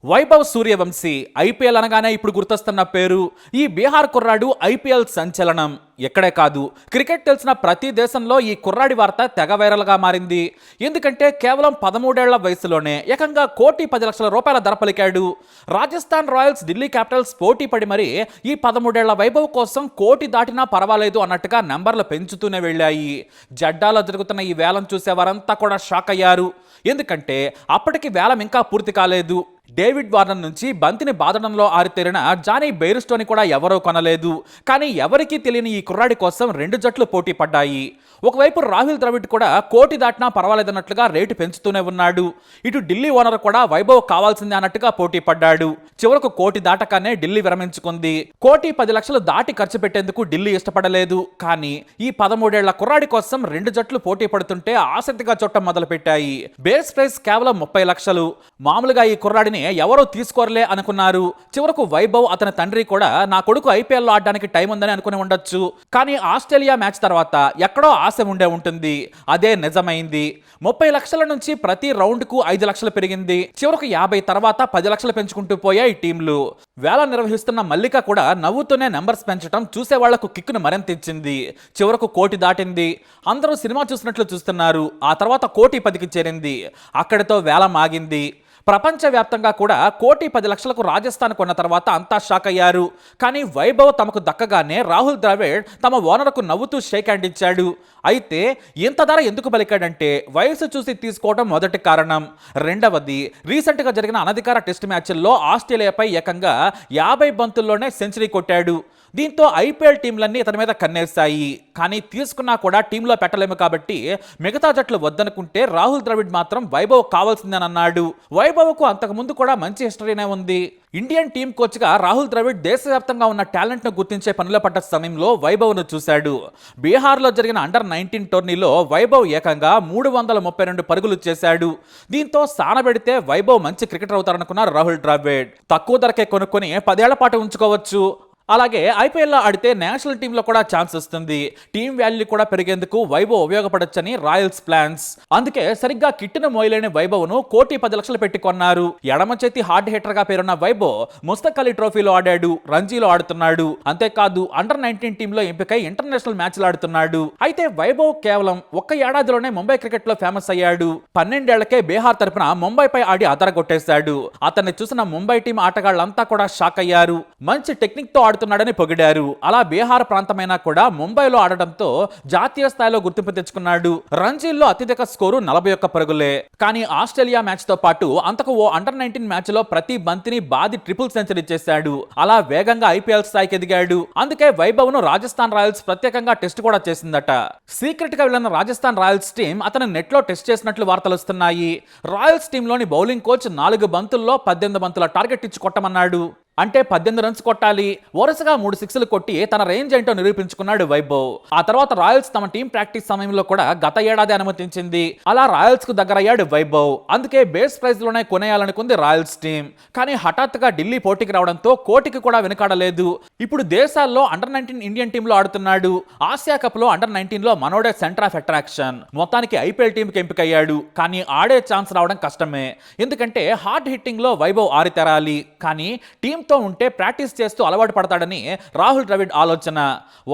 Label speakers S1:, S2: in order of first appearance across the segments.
S1: Vaibhav Suryavanshi IPL అనగానే ఇప్పుడు గుర్తొస్తున్న పేరు. ఈ బీహార్ కుర్రాడు ఐపీఎల్ సంచలనం. ఎక్కడే కాదు, క్రికెట్ తెలిసిన ప్రతి దేశంలో ఈ కుర్రాడి వార్త తెగ వైరల్గా మారింది. ఎందుకంటే కేవలం 13 ఏళ్ల వయసులోనే ఏకంగా ₹1,10,00,000 ధర పలికాడు. రాజస్థాన్ రాయల్స్, ఢిల్లీ క్యాపిటల్స్ పోటీ పడి మరి ఈ 13 ఏళ్ల వైభవ్ కోసం కోటి దాటినా పర్వాలేదు అన్నట్టుగా నెంబర్లు పెంచుతూనే వెళ్ళాయి. జడ్డాలో జరుగుతున్న ఈ వేలం చూసే వారంతా కూడా షాక్ అయ్యారు. ఎందుకంటే అప్పటికి వేలం ఇంకా పూర్తి కాలేదు. డేవిడ్ వార్నర్ నుంచి బంతిని బాదడంలో ఆరితేరిన జానీ బెయిర్స్టోని కూడా ఎవరూ కొనలేదు. కానీ ఎవరికీ తెలియని ఈ కుర్రాడి కోసం 2 జట్లు పోటీ పడ్డాయి. ఒకవైపు రాహుల్ ద్రవిడ్ కూడా కోటి దాటినా పర్వాలేదన్నట్లుగా రేటు పెంచుతూనే ఉన్నాడు. ఇటు ఢిల్లీ ఓనర్ కూడా వైభవ్ కావాల్సిందే అన్నట్టుగా పోటీ పడ్డాడు. చివరకు కోటి దాటకానే ఢిల్లీ విరమించుకుంది. ₹1,10,00,000 దాటి ఖర్చు పెట్టేందుకు ఢిల్లీ ఇష్టపడలేదు. కానీ ఈ 13 ఏళ్ల కుర్రాడి కోసం 2 జట్లు పోటీ పడుతుంటే ఆసక్తిగా చూడటం మొదలుపెట్టాయి. బేస్ ప్రైస్ కేవలం 30 లక్షలు. మామూలుగా ఈ కుర్రాడిని ఎవరో తీసుకోరలే అనుకున్నారు. చివరకు వైభవ్, అతని తండ్రి కూడా నా కొడుకు ఐపీఎల్ లో ఆడడానికి టైం ఉందని అనుకుని ఉండొచ్చు. కానీ ఆస్ట్రేలియా మ్యాచ్ తర్వాత ఎక్కడో ఆశ ఉండే ఉంటుంది. అదే నిజమైంది. 30 లక్షల నుంచి ప్రతి రౌండ్ కు 5 లక్షలు పెరిగింది. చివరకు 50 తర్వాత 10 లక్షలు పెంచుకుంటూ పోయాయి టీంలు. వేళ నిర్వహిస్తున్న మల్లిక కూడా నవ్వుతూనే నెంబర్స్ పెంచడం చూసే వాళ్లకు కిక్కును మరింత ఇచ్చింది. చివరకు కోటి దాటింది. అందరూ సినిమా చూసినట్లు చూస్తున్నారు. ఆ తర్వాత ₹1,10,00,000కి చేరింది. అక్కడితో వేలం ఆగింది. ప్రపంచవ్యాప్తంగా కూడా ₹1,10,00,000కు రాజస్థాన్ కొన్న తర్వాత అంతా షాక్ అయ్యారు. కానీ వైభవ్ తమకు దక్కగానే రాహుల్ ద్రవిడ్ తమ ఓనర్కు నవ్వుతూ షేక్ హ్యాండ్ ఇచ్చాడు. అయితే ఇంత ధర ఎందుకు పలికాడంటే వయసు చూసి తీసుకోవడం మొదటి కారణం. రెండవది, రీసెంట్గా జరిగిన అనధికార టెస్ట్ మ్యాచ్ల్లో ఆస్ట్రేలియాపై ఏకంగా 50 బంతుల్లోనే సెంచరీ కొట్టాడు. దీంతో ఐపీఎల్ టీంలన్నీ ఇతని మీద కన్నేశాయి. కానీ తీసుకున్నా కూడా టీంలో పెట్టలేము కాబట్టి మిగతా జట్లు వద్దనుకుంటే రాహుల్ ద్రవిడ్ మాత్రం వైభవ్ కావాల్సిందని అన్నాడు. వైభవ్కు అంతకుముందు కూడా మంచి హిస్టరీనే ఉంది. ఇండియన్ టీం కోచ్గా రాహుల్ ద్రవిడ్ దేశవ్యాప్తంగా ఉన్న టాలెంట్ను గుర్తించే పనిలో పడ్డ సమయంలో వైభవ్ను చూశాడు. బీహార్లో జరిగిన అండర్-19 టోర్నీలో వైభవ్ ఏకంగా 332 పరుగులు చేశాడు. దీంతో సానబెడితే వైభవ్ మంచి క్రికెటర్ అవుతారనుకున్నారు రాహుల్ ద్రవిడ్. తక్కువ ధరకే కొనుక్కొని 10 ఏళ్ల పాటు ఉంచుకోవచ్చు. అలాగే ఐపీఎల్లో ఆడితే నేషనల్ టీంలో కూడా ఛాన్స్ వస్తుంది. టీం వాల్యూ కూడా పెరిగేందుకు వైభవ్ ఉపయోగపడొచ్చని రాయల్స్ ప్లాన్స్. అందుకే సరిగ్గా కిట్టును మోయలేని వైభవ్ను ₹1,10,00,000 పెట్టి కొన్నారు. ఎడమ చేతి హార్డ్ హిట్టర్ గా పేరున్న వైభవ్ ముస్తక్ అలీ ట్రోఫీలో ఆడాడు, రంజీలో ఆడుతున్నాడు. అంతేకాదు అండర్-19 టీంలో ఎంపికై ఇంటర్నేషనల్ మ్యాచ్లు ఆడుతున్నాడు. అయితే వైభవ్ కేవలం 1 ఏడాదిలోనే ముంబై క్రికెట్ లో ఫేమస్ అయ్యాడు. 12 ఏళ్లకే బీహార్ తరపున ముంబైపై ఆడి అదరగొట్టేశాడు. అతన్ని చూసిన ముంబై టీం ఆటగాళ్లంతా కూడా షాక్ అయ్యారు. మంచి టెక్నిక్ తో ఆడుతున్నాడని పొగిడారు. అలా బీహార్ ప్రాంతమైనా కూడా ముంబైలో ఆడటంతో జాతీయ స్థాయిలో గుర్తింపు తెచ్చుకున్నాడు. రంజీల్లో అత్యధిక స్కోరు 41 పరుగులే. కానీ ఆస్ట్రేలియా మ్యాచ్ తో పాటు అంతకు ఓ అండర్-19 మ్యాచ్ లో ప్రతి బంతిని బాది ట్రిపుల్ సెంచరీ చేశాడు. అలా వేగంగా ఐపీఎల్ స్థాయికి ఎదిగాడు. అందుకే వైభవ్ ను రాజస్థాన్ రాయల్స్ ప్రత్యేకంగా టెస్ట్ కూడా చేసిందట. సీక్రెట్ గా వెళ్ళిన రాజస్థాన్ రాయల్స్ టీం అతను నెట్ లో టెస్ట్ చేసినట్లు వార్తలు వస్తున్నాయి. రాయల్స్ టీంలోని బౌలింగ్ కోచ్ 4 బంతుల్లో 18 బంతుల టార్గెట్ ఇచ్చి కొట్టమన్నాడు. అంటే 18 రన్స్ కొట్టాలి. వరుసగా 3 సిక్స్లు కొట్టి తన రేంజ్ ఏంటో నిరూపించుకున్నాడు వైభవ్. ఆ తర్వాత రాయల్స్ తమ టీం ప్రాక్టీస్ సమయంలో కూడా గత ఏడాది అనుమతించింది. అలా రాయల్స్ కు దగ్గరయ్యాడు వైభవ్. అందుకే బేస్ ప్రైజ్ లోనే కొనేయాలనుకుంది రాయల్స్ టీం. కానీ హఠాత్తుగా ఢిల్లీ పోటీకి రావడంతో కోటికి కూడా వెనుకాడలేదు. ఇప్పుడు దేశాల్లో అండర్-19 ఇండియన్ టీంలో ఆడుతున్నాడు. ఆసియా కప్ లో అండర్-19 లో మనోడే సెంటర్ ఆఫ్ అట్రాక్షన్. మొత్తానికి ఐపీఎల్ టీంకి ఎంపికయ్యాడు. కానీ ఆడే ఛాన్స్ రావడం కష్టమే. ఎందుకంటే హార్డ్ హిట్టింగ్ లో వైభవ్ ఆరితేరాలి. కానీ టీం తో ఉంటే ప్రాక్టీస్ చేస్తూ అలవాటు పడతాడని రాహుల్ ద్రవిడ్ ఆలోచన.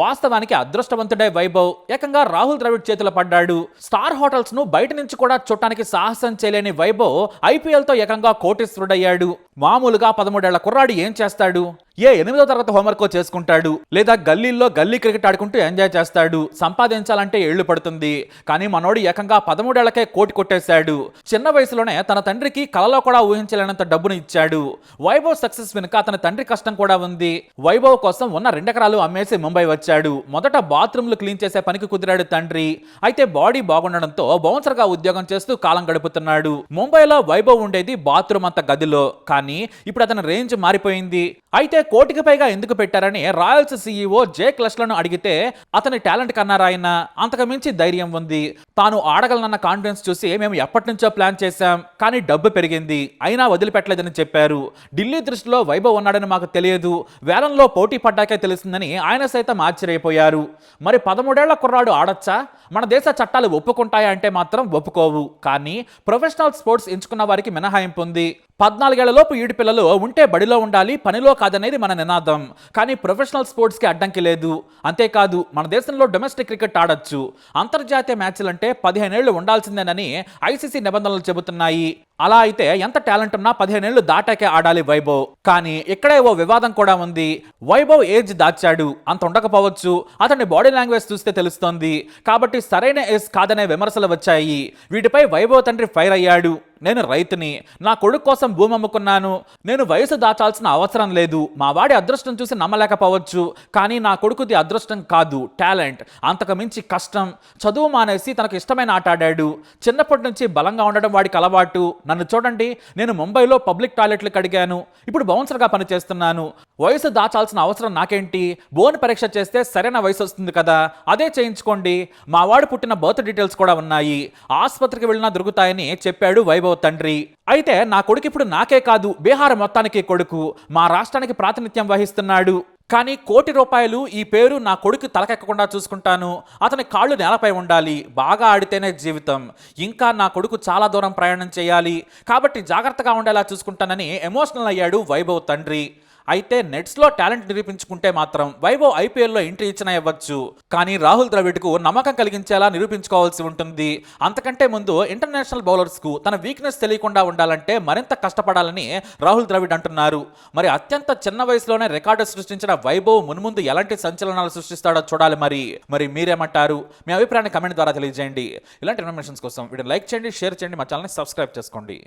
S1: వాస్తవానికి అదృష్టవంతుడే వైభవ్. ఏకంగా రాహుల్ ద్రవిడ్ చేతిలో పడ్డాడు. స్టార్ హోటల్స్ ను బయట నుంచి కూడా చూడటానికి సాహసం చేయలేని వైభవ్ ఐపీఎల్ తో ఏకంగా కోటీశ్వరుడయ్యాడు. మామూలుగా 13 ఏళ్ల కుర్రాడు ఏం చేస్తాడు? 8వ తరగతి హోంవర్క్ చేసుకుంటాడు, లేదా గల్లీల్లో గల్లీ క్రికెట్ ఆడుకుంటూ ఎంజాయ్ చేస్తాడు. సంపాదించాలంటే ఏళ్లు పడుతుంది. కానీ మనోడు ఏకంగా 13 ఏళ్లకే కోటి కొట్టేశాడు. చిన్న వయసులోనే తన తండ్రికి కలలో కూడా ఊహించలేనంత డబ్బును ఇచ్చాడు. వైభవ్ సక్సెస్ వెనుక అతని తండ్రి కష్టం కూడా ఉంది. వైభవ్ కోసం ఉన్న 2 ఎకరాలు అమ్మేసి ముంబై వచ్చాడు. మొదట బాత్రూమ్లు క్లీన్ చేసే పనికి కుదిరాడు తండ్రి. అయితే బాడీ బాగుండడంతో బౌన్సర్ గా ఉద్యోగం చేస్తూ కాలం గడుపుతున్నాడు. ముంబైలో వైభవ్ ఉండేది బాత్రూమ్ అంత గదిలో. కానీ ఇప్పుడు అతని రేంజ్ మారిపోయింది. అయితే కోటికి పైగా ఎందుకు పెట్టారని రాయల్స్ సీఈఓ జేక్ లష్లను అడిగితే అతని టాలెంట్ కన్నారాయన. అంతకు మించి ధైర్యం ఉంది. తాను ఆడగలనన్న కాన్ఫిడెన్స్ చూసి మేము ఎప్పటి నుంచో ప్లాన్ చేశాం. కానీ డబ్బు పెరిగింది, అయినా వదిలిపెట్టలేదని చెప్పారు. ఢిల్లీ దృష్టిలో వైభవ్ ఉన్నాడని మాకు తెలియదు. వేలంలో పోటీ పడ్డాకే తెలిసిందని ఆయన సైతం ఆశ్చర్యపోయారు. మరి 13 ఏళ్ల కుర్రాడు ఆడొచ్చా? మన దేశ చట్టాలు ఒప్పుకుంటాయా అంటే మాత్రం ఒప్పుకోవు. కానీ ప్రొఫెషనల్ స్పోర్ట్స్ ఎంచుకున్న వారికి మినహాయింపు ఉంది. 14 ఏళ్లలోపు ఈడి పిల్లలు ఉంటే బడిలో ఉండాలి, పనిలో కాదనేది మన నినాదం. కానీ ప్రొఫెషనల్ స్పోర్ట్స్కి అడ్డంకి లేదు. అంతేకాదు మన దేశంలో డొమెస్టిక్ క్రికెట్ ఆడొచ్చు. అంతర్జాతీయ మ్యాచ్లంటే 15 ఏళ్లు ఉండాల్సిందేనని ఐసీసీ నిబంధనలు చెబుతున్నాయి. అలా అయితే ఎంత టాలెంట్ ఉన్నా 15 ఏళ్లు దాటాకే ఆడాలి వైభవ్. కానీ ఇక్కడే ఓ వివాదం కూడా ఉంది. వైభవ్ ఏజ్ దాచాడు, అంత ఉండకపోవచ్చు, అతని బాడీ లాంగ్వేజ్ చూస్తే తెలుస్తోంది. కాబట్టి సరైన ఏజ్ కాదనే విమర్శలు వచ్చాయి. వీటిపై వైభవ్ తండ్రి ఫైర్ అయ్యాడు. నేను రైతుని, నా కొడుకు కోసం భూమి అమ్ముకున్నాను, నేను వయసు దాచాల్సిన అవసరం లేదు. మా వాడి అదృష్టం చూసి నమ్మలేకపోవచ్చు, కానీ నా కొడుకుది అదృష్టం కాదు, టాలెంట్. అంతకు మించి కష్టం. చదువు మానేసి తనకు ఇష్టమైన ఆట ఆడాడు. చిన్నప్పటి నుంచి బలంగా ఉండడం వాడికి అలవాటు. నన్ను చూడండి, నేను ముంబైలో పబ్లిక్ టాయిలెట్లు కడిగాను, ఇప్పుడు బౌన్సర్గా పనిచేస్తున్నాను. వయసు దాచాల్సిన అవసరం నాకేంటి? బోన్ పరీక్ష చేస్తే సరైన వయసు వస్తుంది కదా, అదే చేయించుకోండి. మా వాడు పుట్టిన బర్త్ డీటెయిల్స్ కూడా ఉన్నాయి, ఆసుపత్రికి వెళ్ళినా దొరుకుతాయని చెప్పాడు వైభవ్ తండ్రి. అయితే నా కొడుకు ఇప్పుడు నాకే కాదు, బీహార్ మొత్తానికి కొడుకు, మా రాష్ట్రానికి ప్రాతినిధ్యం వహిస్తున్నాడు. కానీ ₹1,00,00,000 ఈ పేరు నా కొడుకు తలకెక్కకుండా చూసుకుంటాను. అతని కాళ్ళు నేలపై ఉండాలి, బాగా ఆడితేనే జీవితం. ఇంకా నా కొడుకు చాలా దూరం ప్రయాణం చేయాలి, కాబట్టి జాగ్రత్తగా ఉండేలా చూసుకుంటానని ఎమోషనల్ అయ్యాడు వైభవ్ తండ్రి. అయితే నెట్స్లో టాలెంట్ నిరూపించుకుంటే మాత్రం వైభవ్ ఐపీఎల్లో ఎంట్రీ ఇచ్చినా ఇవ్వచ్చు. కానీ రాహుల్ ద్రవిడ్కు నమ్మకం కలిగించేలా నిరూపించుకోవాల్సి ఉంటుంది. అంతకంటే ముందు ఇంటర్నేషనల్ బౌలర్స్కు తన వీక్నెస్ తెలియకుండా ఉండాలంటే మరింత కష్టపడాలని రాహుల్ ద్రవిడ్ అంటున్నారు. మరి అత్యంత చిన్న వయసులోనే రికార్డు సృష్టించిన వైభవ్ మున్ముందు ఎలాంటి సంచలనాలు సృష్టిస్తాడో చూడాలి. మరి మీరేమంటారు? మీ అభిప్రాయాన్ని కమెంట్ ద్వారా తెలియజేయండి. ఇలాంటి ఇన్ఫర్మేషన్స్ కోసం వీడియో లైక్ చేయండి, షేర్ చేయండి, మా ఛానల్ని సబ్స్క్రైబ్ చేసుకోండి.